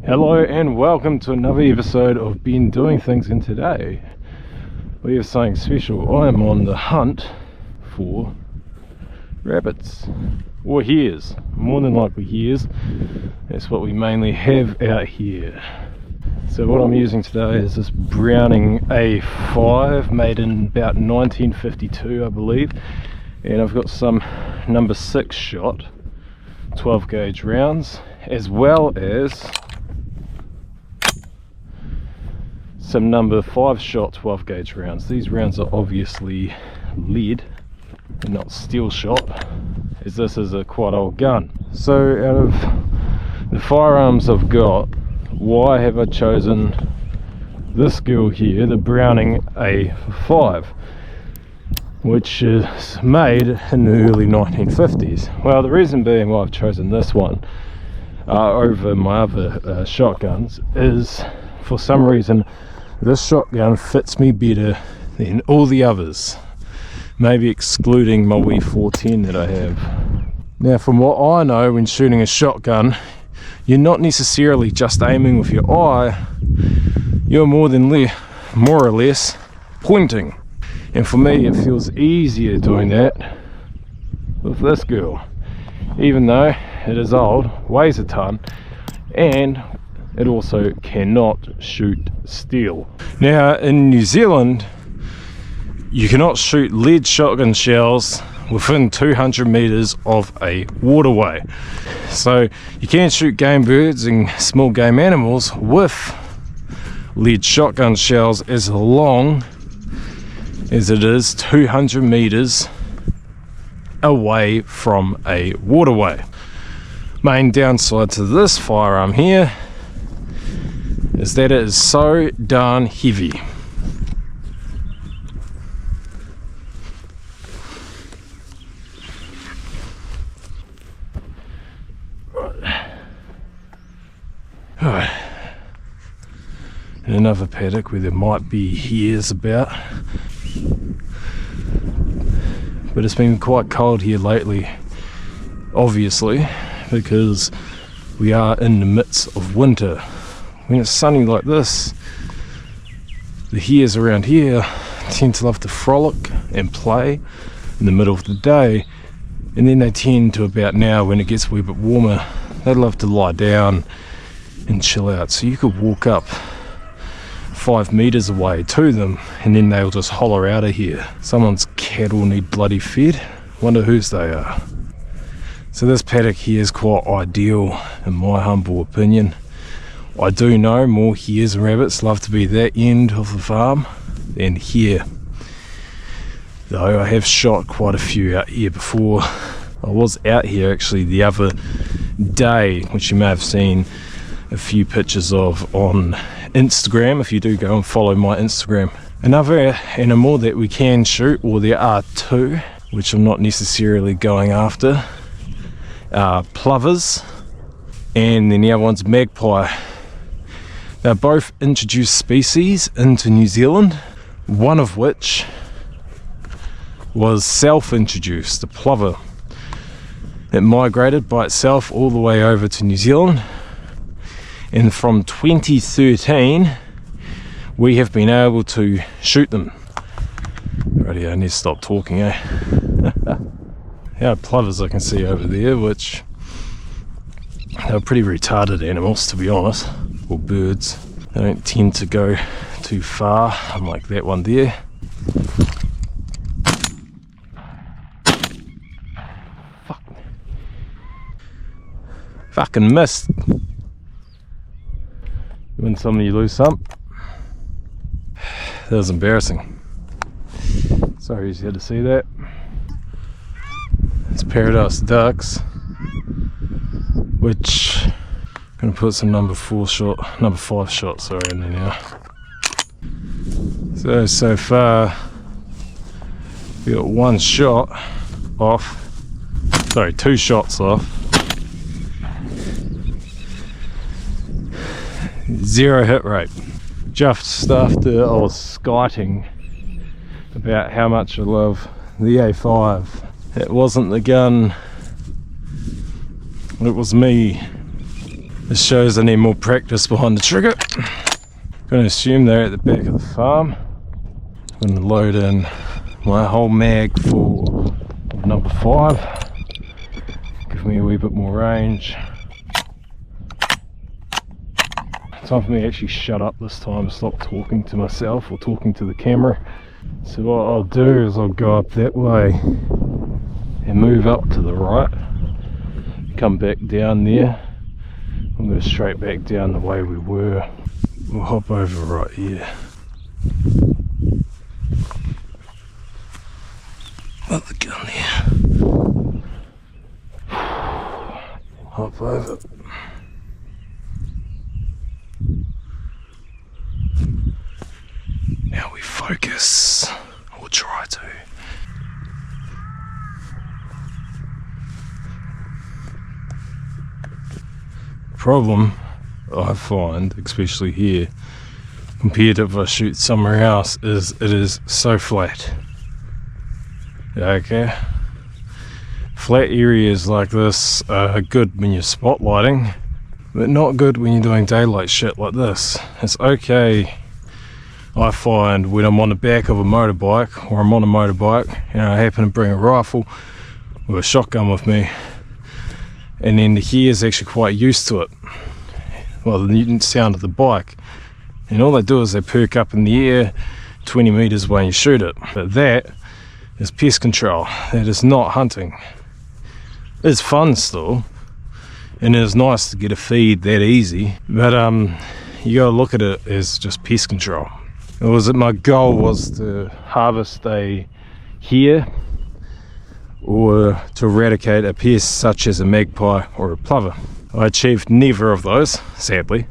Hello and welcome to another episode of Ben Doing Things, and today we have something special. I am on the hunt for rabbits, or hares, more than likely hares. That's what we mainly have out here. So what I'm using today is this Browning A5 made in about 1952 I believe, and I've got some number 6 shot 12 gauge rounds, as well as some number 5 shot 12 gauge rounds. These rounds are obviously lead and not steel shot, as this is a quite old gun. So out of the firearms I've got, why have I chosen this girl here, the Browning A5, which is made in the early 1950s? Well, the reason being why I've chosen this one over my other shotguns is, for some reason, this shotgun fits me better than all the others, maybe excluding my wee 410 that I have. Now, from what I know, when shooting a shotgun, you're not necessarily just aiming with your eye, you're more or less pointing. And for me, it feels easier doing that with this girl, even though it is old, weighs a ton, and it also cannot shoot steel. Now, in New Zealand, you cannot shoot lead shotgun shells within 200 meters of a waterway. So you can shoot game birds and small game animals with lead shotgun shells as long as it is 200 meters away from a waterway. Main downside to this firearm here is that it is so darn heavy. Right. In another paddock where there might be hares about, but it's been quite cold here lately, obviously, because we are in the midst of winter. When it's sunny like this, the hares around here tend to love to frolic and play in the middle of the day, and then they tend to, about now when it gets a wee bit warmer, they love to lie down and chill out. So you could walk up 5 meters away to them and then they'll just holler out of here. Someone's cattle need bloody fed, wonder whose they are. So this paddock here is quite ideal in my humble opinion. I do know more hares and rabbits love to be that end of the farm than here, though I have shot quite a few out here before. I was out here actually the other day, which you may have seen a few pictures of on Instagram, if you do go and follow my Instagram. Another animal that we can shoot, or there are two, which I'm not necessarily going after, are plovers, and then the other one's magpie. They're both introduced species into New Zealand, one of which was self-introduced, the plover. It migrated by itself all the way over to New Zealand, and from 2013 we have been able to shoot them. Righty, I need to stop talking, eh? Our plovers I can see over there, which they're pretty retarded animals, to be honest, or birds. They don't tend to go too far, unlike that one there. Fuck. Fucking missed. You win some, you lose some. That was embarrassing. Sorry you had to see that. It's Paradise Ducks, which I'm gonna put some number 5 shot, sorry, in there now. So far we got 1 shot off, sorry, 2 shots off, 0 hit rate. Just after I was skiting about how much I love the A5, it wasn't the gun, it was me. This shows I need more practice behind the trigger. Gonna assume they're at the back of the farm. I'm gonna load in my whole mag for number 5. Give me a wee bit more range. Time for me to actually shut up this time and stop talking to myself or talking to the camera. So what I'll do is I'll go up that way and move up to the right, come back down there. I'll go straight back down the way we were. We'll hop over right here. Put the gun there. Hop over. Now we focus, or try to. Problem I find, especially here, compared to if I shoot somewhere else, is it is so flat. Okay, flat areas like this are good when you're spotlighting, but not good when you're doing daylight shit like this. It's okay, I find, when I'm on the back of a motorbike or I'm on a motorbike and I happen to bring a rifle or a shotgun with me, and then the ears actually quite used to it, well, the sound of the bike, and all they do is they perk up in the air 20 meters away and you shoot it. But that is pest control, that is not hunting. It's fun still, and it's nice to get a feed that easy, but you gotta look at it as just pest control. My goal was to harvest a hare or to eradicate a pest such as a magpie or a plover. I achieved neither of those, sadly,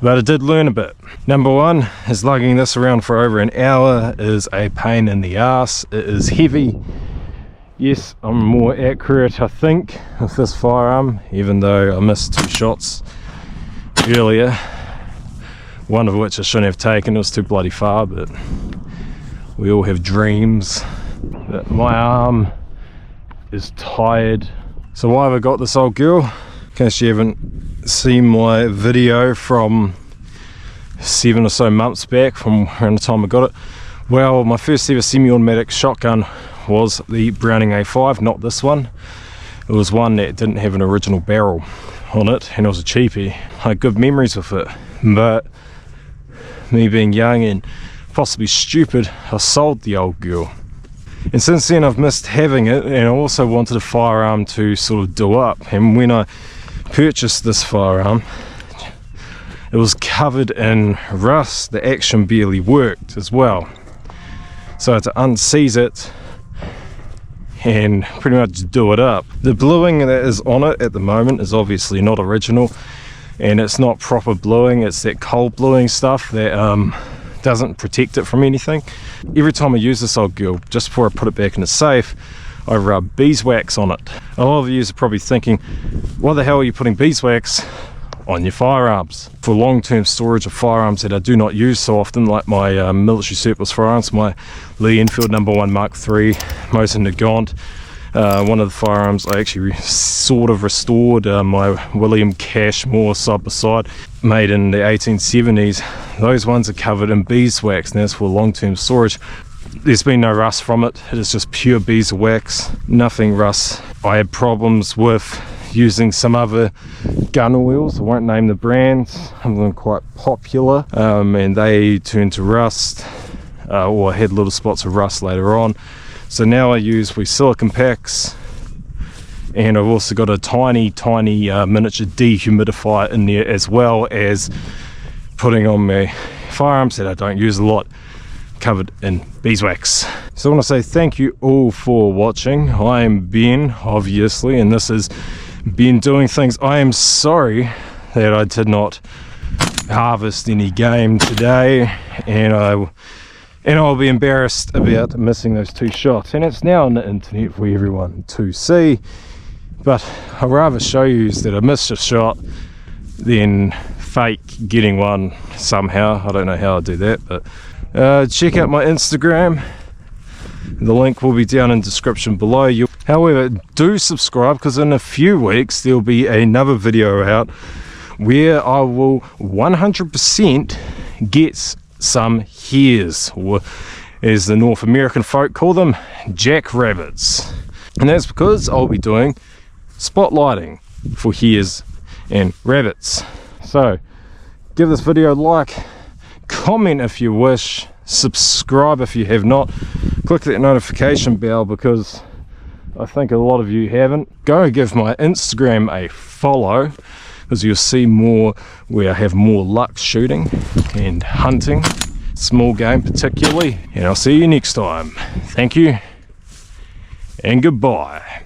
but I did learn a bit. Number 1 is lugging this around for over an hour is a pain in the ass. It is heavy. Yes, I'm more accurate, I think, with this firearm, even though I missed 2 shots earlier, one of which I shouldn't have taken. It was too bloody far, but we all have dreams. But my arm is tired. So why have I got this old girl? In case you haven't seen my video from 7 or so months back, from around the time I got it, well, my first ever semi-automatic shotgun was the Browning A5, not this one. It was one that didn't have an original barrel on it, and it was a cheapie. I had good memories with it, but me being young and possibly stupid, I sold the old girl. And since then I've missed having it, and I also wanted a firearm to sort of do up. And when I purchased this firearm, it was covered in rust. The action barely worked as well. So I had to unseize it and pretty much do it up. The bluing that is on it at the moment is obviously not original, and it's not proper bluing. It's that cold bluing stuff that doesn't protect it from anything. Every time I use this old girl, just before I put it back in the safe, I rub beeswax on it. A lot of you are probably thinking, why the hell are you putting beeswax on your firearms? For long-term storage of firearms that I do not use so often, like my military surplus firearms, my Lee Enfield No. 1 Mark III, Mosin Nagant, one of the firearms I actually sort of restored, my William Cashmore side by side, made in the 1870s. Those ones are covered in beeswax, and that's for long-term storage. There's been no rust from it. It is just pure beeswax, nothing rust. I had problems with using some other gun oils. I won't name the brands. Some of them quite popular, and they turned to rust, or had little spots of rust later on. So now I use silicone packs, and I've also got a tiny miniature dehumidifier in there, as well as putting on my firearms that I don't use a lot, covered in beeswax. So I want to say thank you all for watching. I am Ben, obviously, and this is Ben Doing Things. I am sorry that I did not harvest any game today, and I'll be embarrassed about missing those 2 shots, and it's now on the internet for everyone to see. But I'd rather show you that I missed a shot than fake getting one somehow. I don't know how I do that, but check out my Instagram. The link will be down in the description below. However, do subscribe, because in a few weeks there'll be another video out where I will 100% get some hares, or as the North American folk call them, jackrabbits. And that's because I'll be doing spotlighting for hares and rabbits. So give this video a like, comment if you wish, subscribe if you have not, click that notification bell because I think a lot of you haven't. Go and give my Instagram a follow because you'll see more where I have more luck shooting and hunting, small game particularly, and I'll see you next time. Thank you and goodbye.